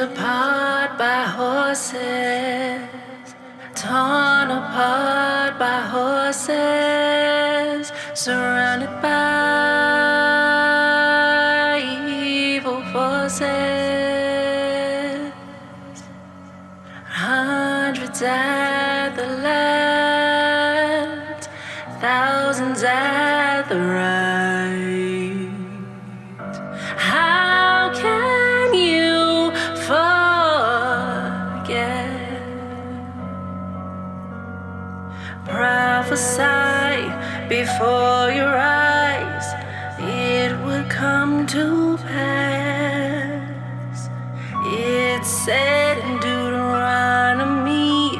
apart by horses, torn apart by horses, surrounded by evil forces. Hundreds at the left, thousands at the right. How can you forget? Prophesy before your eyes, it would come to pass. It's said in Deuteronomy,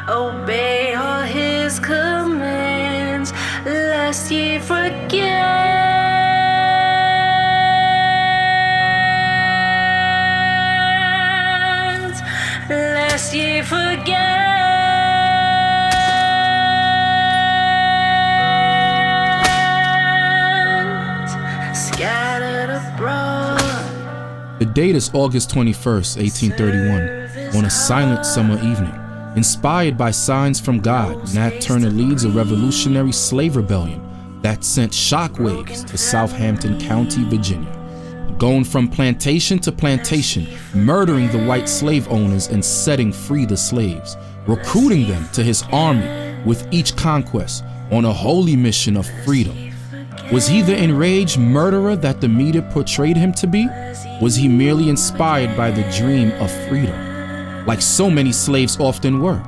obey all his commands, lest ye forget. Lest ye forget. Scattered abroad. The date is August 21st, 1831, on a silent summer evening. Inspired by signs from God, Nat Turner leads a revolutionary slave rebellion that sent shockwaves to Southampton County, Virginia. Going from plantation to plantation, murdering the white slave owners and setting free the slaves, recruiting them to his army with each conquest on a holy mission of freedom. Was he the enraged murderer that the media portrayed him to be? Was he merely inspired by the dream of freedom, like so many slaves often were?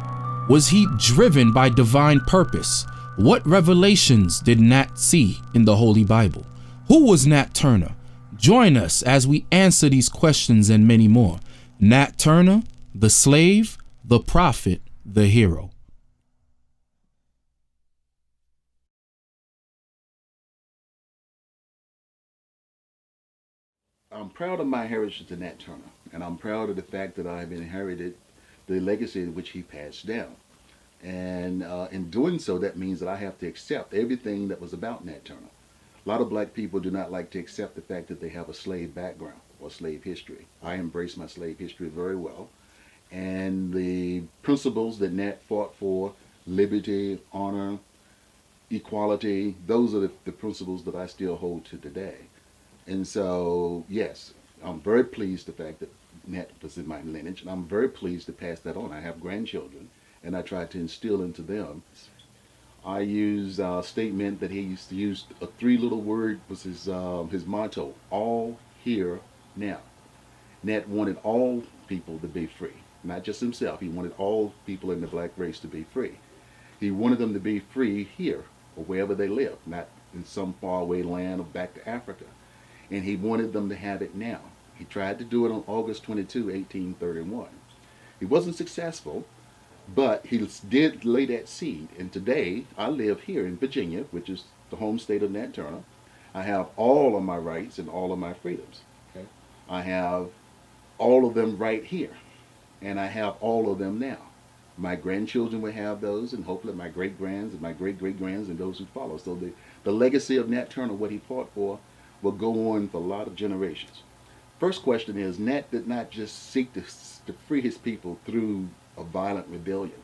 Was he driven by divine purpose? What revelations did Nat see in the Holy Bible? Who was Nat Turner? Join us as we answer these questions and many more. Nat Turner, the slave, the prophet, the hero. I'm proud of my heritage to Nat Turner, and I'm proud of the fact that I have inherited the legacy which he passed down. And in doing so, that means that I have to accept everything that was about Nat Turner. A lot of black people do not like to accept the fact that they have a slave background or slave history. I embrace my slave history very well. And the principles that Nat fought for, liberty, honor, equality, those are the principles that I still hold to today. And so, yes, I'm very pleased the fact that Nat was in my lineage, and I'm very pleased to pass that on. I have grandchildren, and I try to instill into them. I use a statement that he used to use, a three little word was his motto, all here now. Nat wanted all people to be free, not just himself. He wanted all people in the black race to be free. He wanted them to be free here or wherever they live, not in some faraway land or back to Africa. And he wanted them to have it now. He tried to do it on August 22, 1831. He wasn't successful, but he did lay that seed. And today, I live here in Virginia, which is the home state of Nat Turner. I have all of my rights and all of my freedoms. Okay? I have all of them right here. And I have all of them now. My grandchildren will have those, and hopefully my great-grands and my great-great-grands and those who follow. So the legacy of Nat Turner, what he fought for, will go on for a lot of generations. First question is, Nat did not just seek to free his people through a violent rebellion.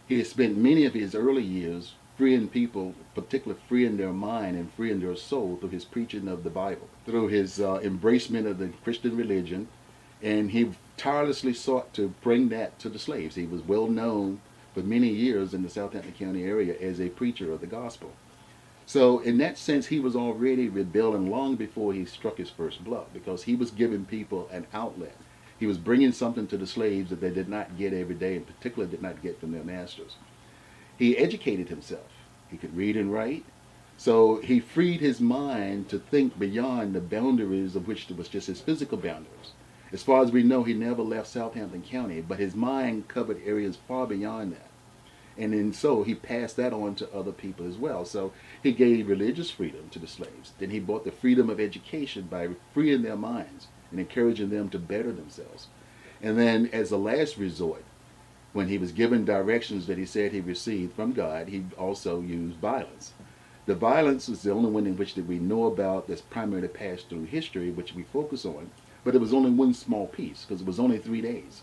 He has spent many of his early years freeing people, particularly freeing their mind and freeing their soul through his preaching of the Bible, through his embracement of the Christian religion, and he tirelessly sought to bring that to the slaves. He was well known for many years in the Southampton County area as a preacher of the gospel. So in that sense, he was already rebelling long before he struck his first blow, because he was giving people an outlet. He was bringing something to the slaves that they did not get every day, and particularly did not get from their masters. He educated himself. He could read and write. So he freed his mind to think beyond the boundaries of which was just his physical boundaries. As far as we know, he never left Southampton County, but his mind covered areas far beyond that. And then so he passed that on to other people as well. So he gave religious freedom to the slaves. Then he brought the freedom of education by freeing their minds and encouraging them to better themselves. And then as a last resort, when he was given directions that he said he received from God, he also used violence. The violence is the only one in which that we know about that's primarily passed through history, which we focus on. but it was only one small piece because it was only 3 days.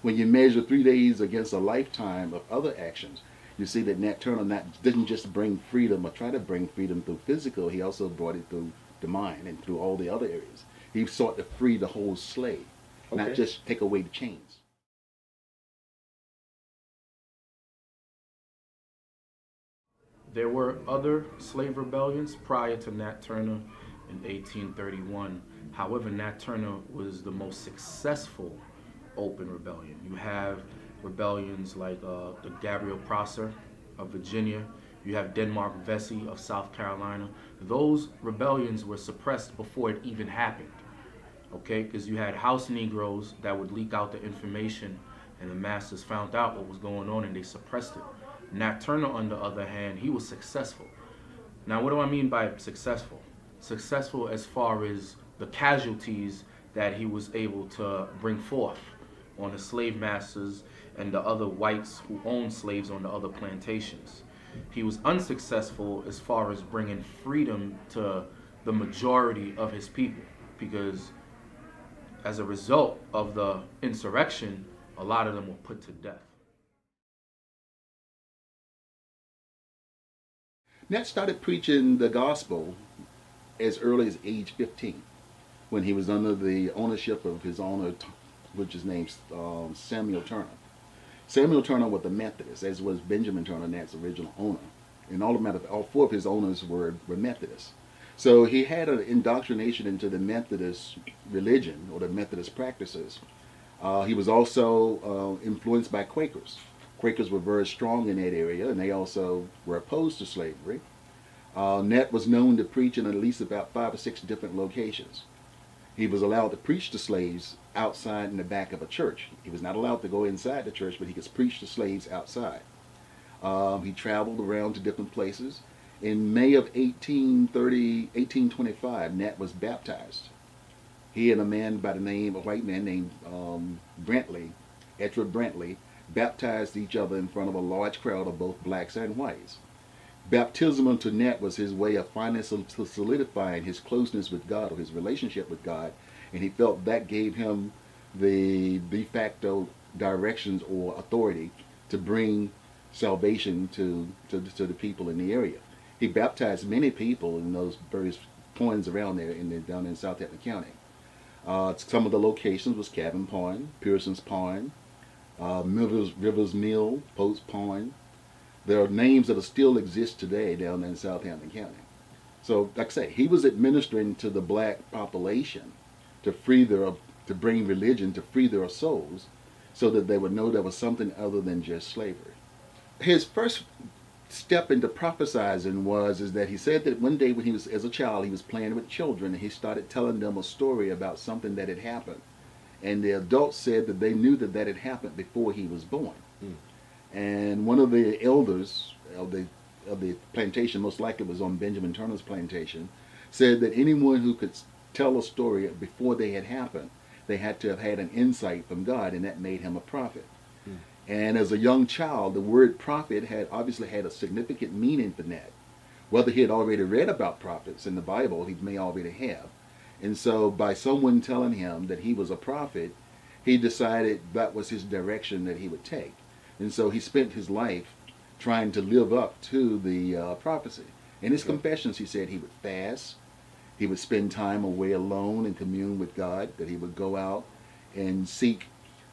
When you measure 3 days against a lifetime of other actions, you see that Nat Turner didn't just bring freedom or try to bring freedom through physical, he also brought it through the mind and through all the other areas. He sought to free the whole slave, not just take away the chains. There were other slave rebellions prior to Nat Turner in 1831. However, Nat Turner was the most successful open rebellion. You have rebellions like the Gabriel Prosser of Virginia. You have Denmark Vesey of South Carolina. Those rebellions were suppressed before it even happened. Okay, because you had house Negroes that would leak out the information, and the masters found out what was going on and they suppressed it. Nat Turner, on the other hand, he was successful. Now, what do I mean by successful? Successful as far as the casualties that he was able to bring forth on the slave masters and the other whites who owned slaves on the other plantations. He was unsuccessful as far as bringing freedom to the majority of his people, because as a result of the insurrection, a lot of them were put to death. Nat started preaching the gospel as early as age 15, when he was under the ownership of his owner, which is named Samuel Turner. Samuel Turner was a Methodist, as was Benjamin Turner, Nat's original owner. And all four of his owners were Methodists. So he had an indoctrination into the Methodist religion or the Methodist practices. He was also influenced by Quakers. Quakers were very strong in that area, and they also were opposed to slavery. Nat was known to preach in at least about 5 or 6 different locations. He was allowed to preach to slaves outside in the back of a church. He was not allowed to go inside the church, but he could preach to slaves outside. He traveled around to different places. In May of 1825, Nat was baptized. He and a white man named Edward Brantley, baptized each other in front of a large crowd of both blacks and whites. Baptism unto Nat was his way of finally solidifying his closeness with God, or his relationship with God, and he felt that gave him the de facto directions or authority to bring salvation to the people in the area. He baptized many people in those various points around there down in Southampton County. Some of the locations was Cabin Pond, Pearson's Pond, Rivers Mill, Post Pond. There are names that still exist today down in Southampton County. So, like I say, he was administering to the black population to bring religion, to free their souls, so that they would know there was something other than just slavery. His first step into prophesizing is that he said that one day when he was, as a child, he was playing with children, and he started telling them a story about something that had happened. And the adults said that they knew that had happened before he was born. And one of the elders of the plantation, most likely it was on Benjamin Turner's plantation, said that anyone who could tell a story before they had happened, they had to have had an insight from God, and that made him a prophet. And as a young child, the word prophet had obviously had a significant meaning for Nat. Whether he had already read about prophets in the Bible, he may already have. And so by someone telling him that he was a prophet, he decided that was his direction that he would take. And so he spent his life trying to live up to the prophecy. In his confessions, he said he would fast, he would spend time away alone and commune with God, that he would go out and seek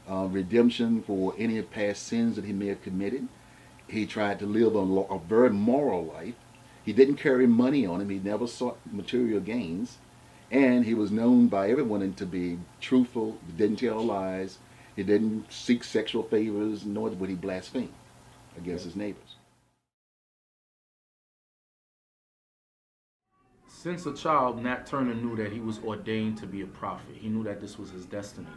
redemption for any past sins that he may have committed. He tried to live a very moral life. He didn't carry money on him. He never sought material gains. And he was known by everyone to be truthful. He didn't tell lies. He didn't seek sexual favors, nor would he blaspheme against his neighbors. Since a child, Nat Turner knew that he was ordained to be a prophet. He knew that this was his destiny.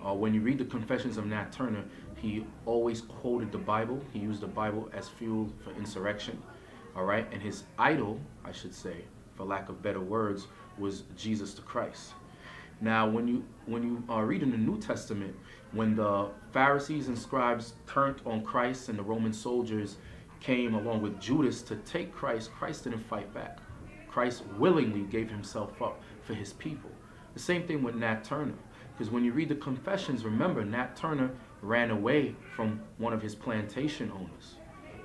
When you read the Confessions of Nat Turner, he always quoted the Bible. He used the Bible as fuel for insurrection. All right, and his idol, I should say, for lack of better words, was Jesus the Christ. Now, when you read in the New Testament, when the Pharisees and scribes turned on Christ and the Roman soldiers came along with Judas to take Christ, Christ didn't fight back. Christ willingly gave himself up for his people. The same thing with Nat Turner. Because when you read the confessions, remember, Nat Turner ran away from one of his plantation owners.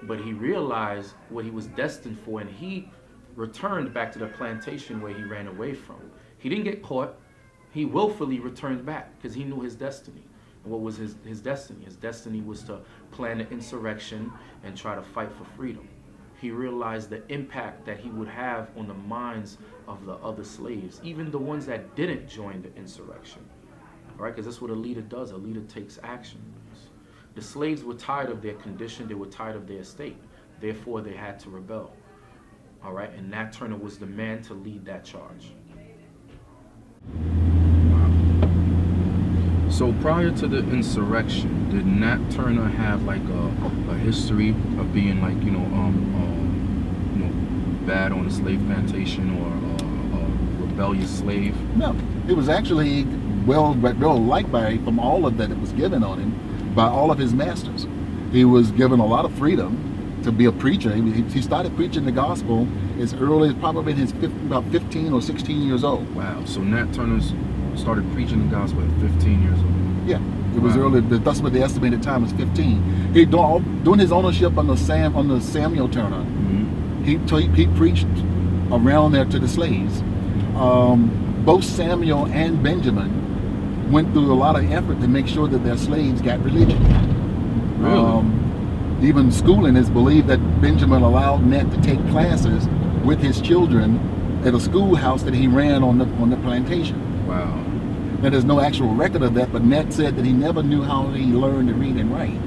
But he realized what he was destined for, and he returned back to the plantation where he ran away from. He didn't get caught. He willfully returned back because he knew his destiny. And what was his destiny? His destiny was to plan an insurrection and try to fight for freedom. He realized the impact that he would have on the minds of the other slaves, even the ones that didn't join the insurrection. All right, because that's what a leader does. A leader takes action. The slaves were tired of their condition. They were tired of their estate. Therefore, they had to rebel. All right, and Nat Turner was the man to lead that charge. Wow. So prior to the insurrection, did Nat Turner have like a history of being like, bad on a slave plantation or a rebellious slave? No, it was actually well liked from all of that was given on him by all of his masters. He was given a lot of freedom to be a preacher. He started preaching the gospel as early as probably about 15 or 16 years old. Wow, so Nat Turner started preaching the gospel at 15 years old. Yeah, it was early. That's what the estimated time was 15. He during his ownership under Samuel Turner, he preached around there to the slaves. Both Samuel and Benjamin went through a lot of effort to make sure that their slaves got religion. Really? Even schooling is believed that Benjamin allowed Nat to take classes with his children at a schoolhouse that he ran on the plantation. Wow. Now, there's no actual record of that, but Nat said that he never knew how he learned to read and write,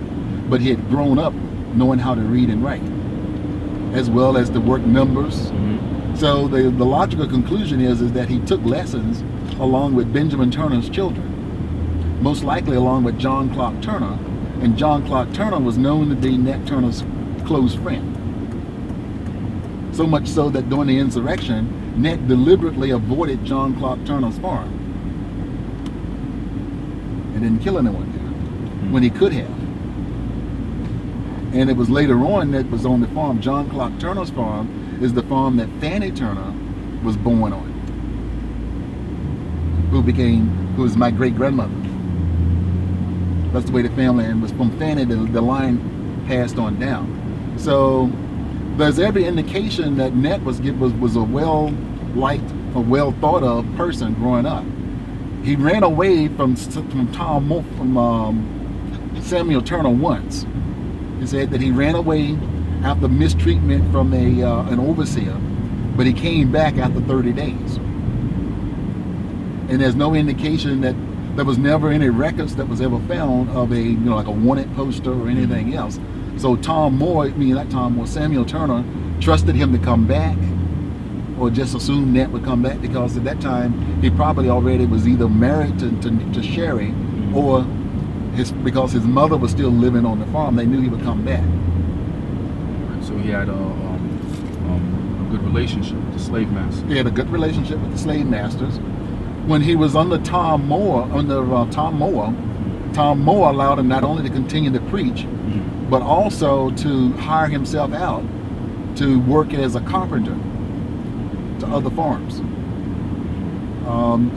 but he had grown up knowing how to read and write, as well as to work numbers. So the logical conclusion is that he took lessons along with Benjamin Turner's children, most likely along with John Clark Turner, and John Clark Turner was known to be Nat Turner's close friend. So much so that during the insurrection, Nat deliberately avoided John Clark Turner's farm and didn't kill anyone there when he could have. And it was later on that was on the farm. John Clark Turner's farm is the farm that Fanny Turner was born on, who was my great-grandmother. That's the way the family, and was from Fanny, the line passed on down. So there's every indication that Nat was a well-liked, a well-thought-of person growing up. He ran away from Samuel Turner once. He said that he ran away after mistreatment from an overseer, but he came back after 30 days. And there's no indication that there was never any records that was ever found of like a wanted poster or anything else. So Samuel Turner trusted him to come back, or just assumed Nat would come back, because at that time he probably already was either married to Sherry, or because his mother was still living on the farm, they knew he would come back. So he had a good relationship with the slave masters. He had a good relationship with the slave masters. When he was under Tom Moore allowed him not only to continue to preach, but also to hire himself out to work as a carpenter to other farms.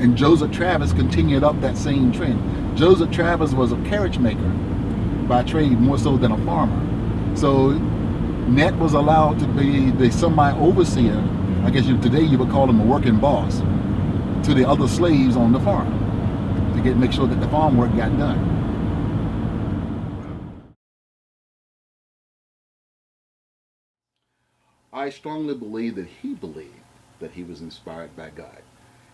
And Joseph Travis continued up that same trend. Joseph Travis was a carriage maker by trade, more so than a farmer. So Nat was allowed to be the semi-overseer, I guess today you would call him a working boss, to the other slaves on the farm to make sure that the farm work got done. I strongly believe that he believed that he was inspired by God.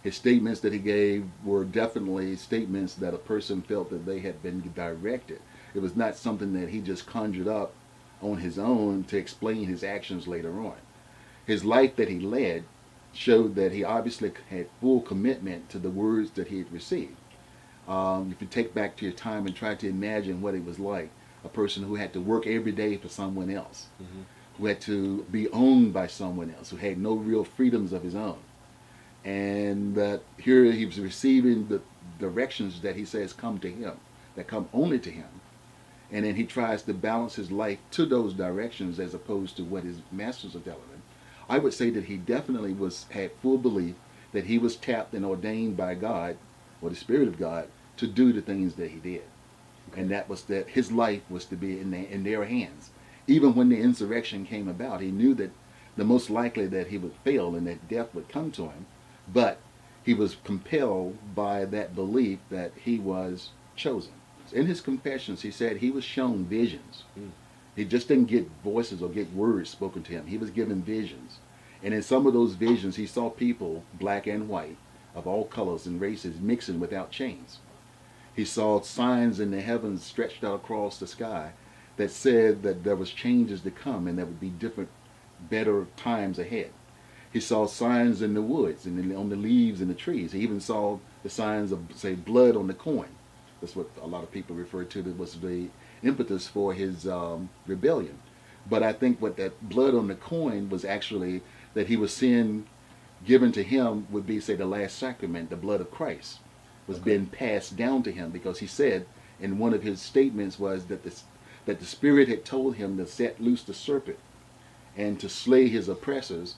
His statements that he gave were definitely statements that a person felt that they had been directed. It was not something that he just conjured up on his own to explain his actions later on. His life that he led showed that he obviously had full commitment to the words that he had received. If you take back to your time and try to imagine what it was like, a person who had to work every day for someone else, who had to be owned by someone else, who had no real freedoms of his own. And that here he was receiving the directions that he says come to him, that come only to him. And then he tries to balance his life to those directions as opposed to what his masters are telling him. I would say that he definitely had full belief that he was tapped and ordained by God, or the Spirit of God, to do the things that he did. And that was that his life was to be in their hands. Even when the insurrection came about, he knew that the most likely that he would fail and that death would come to him, but he was compelled by that belief that he was chosen. In his confessions, he said he was shown visions. He just didn't get voices or get words spoken to him. He was given visions. And in some of those visions, he saw people, black and white, of all colors and races, mixing without chains. He saw signs in the heavens stretched out across the sky that said that there was changes to come and there would be different, better times ahead. He saw signs in the woods and on the leaves and the trees. He even saw the signs of, say, blood on the coin. That's what a lot of people refer to that was the impetus for his rebellion. But I think what that blood on the coin was actually that he was seeing given to him would be, say, the last sacrament, the blood of Christ, was being passed down to him, because he said in one of his statements was that the Spirit had told him to set loose the serpent and to slay his oppressors,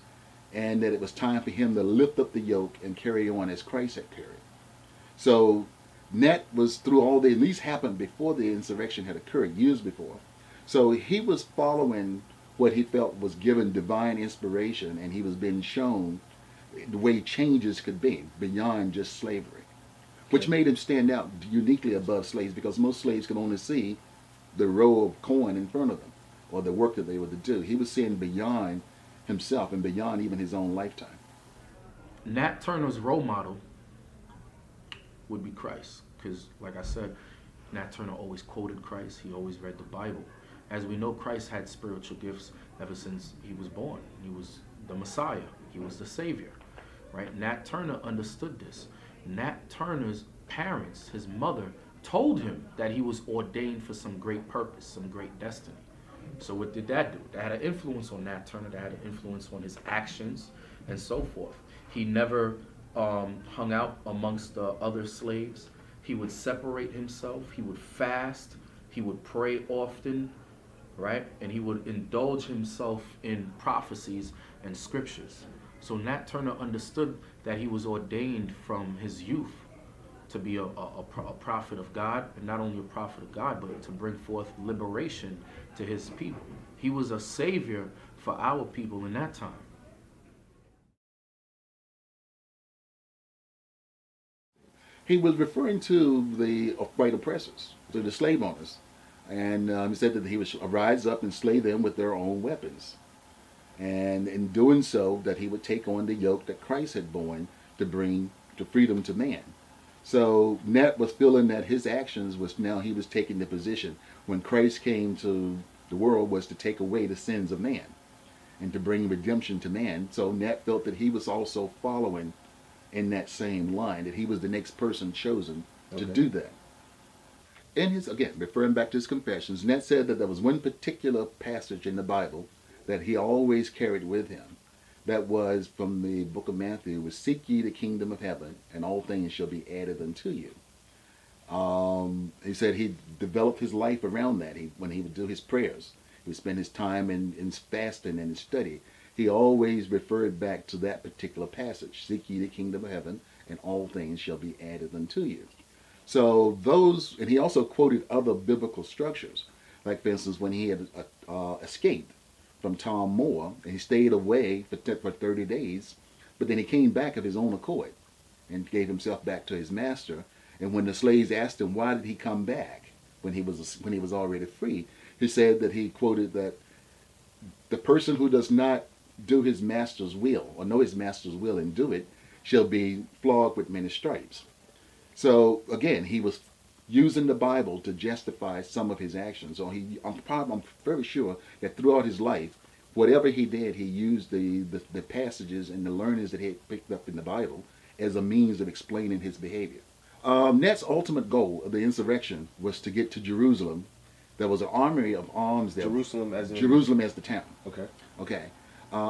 and that it was time for him to lift up the yoke and carry on as Christ had carried. So that was through all the, these happened before the insurrection had occurred, years before. So he was following what he felt was given divine inspiration, and he was being shown the way changes could be beyond just slavery, which made him stand out uniquely above slaves, because most slaves could only see the row of coin in front of them or the work that they were to do. He was seeing beyond himself and beyond even his own lifetime. Nat Turner's role model would be Christ, because like I said, Nat Turner always quoted Christ. He always read the Bible. As we know, Christ had spiritual gifts ever since he was born. He was the Messiah. He was the Savior, right? Nat Turner understood this. Nat Turner's parents, his mother, told him that he was ordained for some great purpose, some great destiny. So what did that do? That had an influence on Nat Turner. That had an influence on his actions and so forth. He never hung out amongst the other slaves. He would separate himself. He would fast. He would pray often, right? And he would indulge himself in prophecies and scriptures. So Nat Turner understood that he was ordained from his youth to be a prophet of God, and not only a prophet of God, but to bring forth liberation to his people. He was a savior for our people in that time. He was referring to the white oppressors, to the slave owners. And he said that he would rise up and slay them with their own weapons. And in doing so, that he would take on the yoke that Christ had borne to bring to freedom to man. So Nat was feeling that his actions was, now he was taking the position when Christ came to the world was to take away the sins of man and to bring redemption to man. So Nat felt that he was also following in that same line, that he was the next person chosen to do that. In his, again, referring back to his confessions, Nat said that there was one particular passage in the Bible that he always carried with him. That was from the book of Matthew, was seek ye the kingdom of heaven, and all things shall be added unto you. He said he developed his life around that. When he would do his prayers, he would spend his time in fasting and in study. He always referred back to that particular passage, seek ye the kingdom of heaven, and all things shall be added unto you. So those, and he also quoted other biblical structures, like for instance, when he had escaped from Tom Moore, and he stayed away for 30 days, but then he came back of his own accord and gave himself back to his master. And when the slaves asked him why did he come back when he was already free, he said that he quoted that the person who does not do his master's will or know his master's will and do it shall be flogged with many stripes. So again, he was using the Bible to justify some of his actions. So I'm very sure that throughout his life, whatever he did, he used the passages and the learnings that he had picked up in the Bible as a means of explaining his behavior. Nat's ultimate goal of the insurrection was to get to Jerusalem. There was an armory of arms there. Jerusalem as the town. Okay. Okay.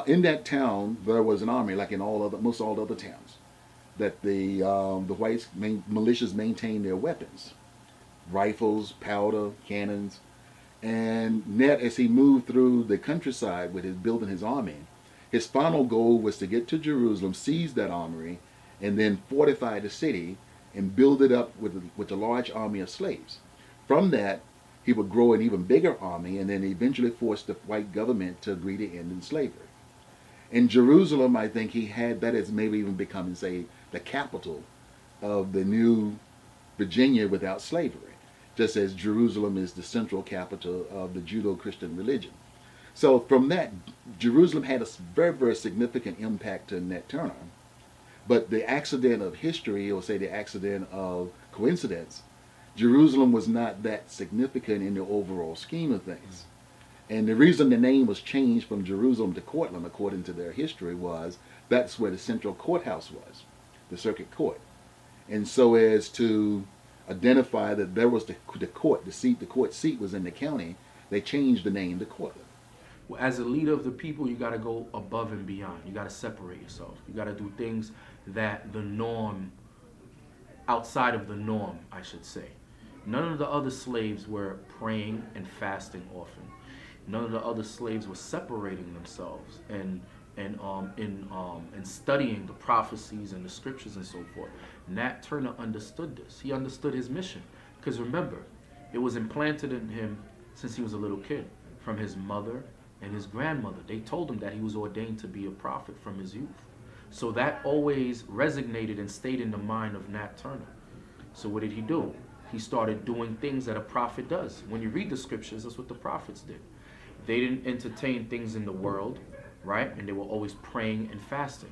In that town, there was an army, like in most all other towns, that the whites militias maintained their weapons, rifles, powder, cannons. And Nat, as he moved through the countryside with building his army, his final goal was to get to Jerusalem, seize that armory, and then fortify the city and build it up with a large army of slaves. From that, he would grow an even bigger army and then eventually force the white government to agree to end in slavery. In Jerusalem, I think he had that as maybe even becoming, say, the capital of the new Virginia without slavery, just as Jerusalem is the central capital of the Judeo-Christian religion. So from that, Jerusalem had a very, very significant impact to Nat Turner. But the accident of history, or say the accident of coincidence, Jerusalem was not that significant in the overall scheme of things. And the reason the name was changed from Jerusalem to Cortland, according to their history, was that's where the central courthouse was, the circuit court. And so as to identify that there was the court, the court seat was in the county, they changed the name to Cortland. Well, as a leader of the people, you got to go above and beyond. You got to separate yourself. You got to do things that the norm, outside of the norm, I should say. None of the other slaves were praying and fasting often. None of the other slaves were separating themselves and studying the prophecies and the scriptures and so forth. Nat Turner understood this. He understood his mission. Because remember, it was implanted in him since he was a little kid, from his mother and his grandmother. They told him that he was ordained to be a prophet from his youth. So that always resonated and stayed in the mind of Nat Turner. So what did he do? He started doing things that a prophet does. When you read the scriptures, that's what the prophets did. They didn't entertain things in the world, right? And they were always praying and fasting.